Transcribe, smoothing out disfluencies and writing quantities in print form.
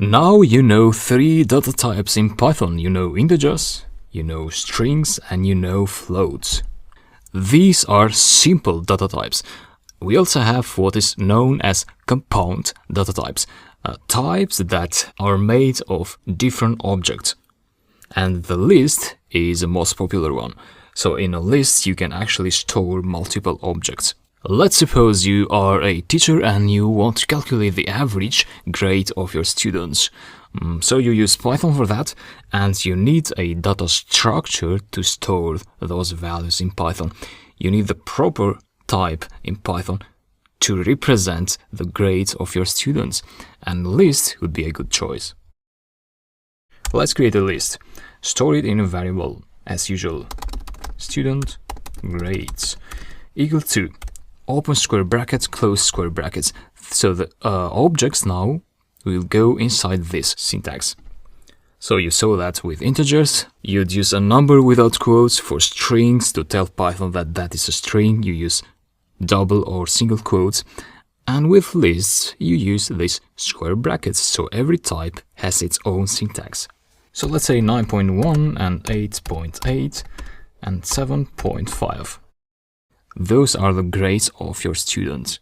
Now you know 3 data types in Python. You know integers, you know strings, and you know floats. These are simple data types. We also have what is known as compound data types, types that are made of different objects. And the list is the most popular one. So in a list, you can actually store multiple objects. Let's suppose you are a teacher and you want to calculate the average grade of your students. So you use Python for that, and you need a data structure to store those values in Python. You need the proper type in Python to represent the grades of your students, and list would be a good choice. Let's create a list. Store it in a variable as usual. Student grades equal to open square brackets, close square brackets. So the objects now will go inside this syntax. So you saw that with integers, you'd use a number without quotes. For strings, to tell Python that that is a string, you use double or single quotes. And with lists, you use these square brackets. So every type has its own syntax. So let's say 9.1 and 8.8 and 7.5. Those are the grades of your students.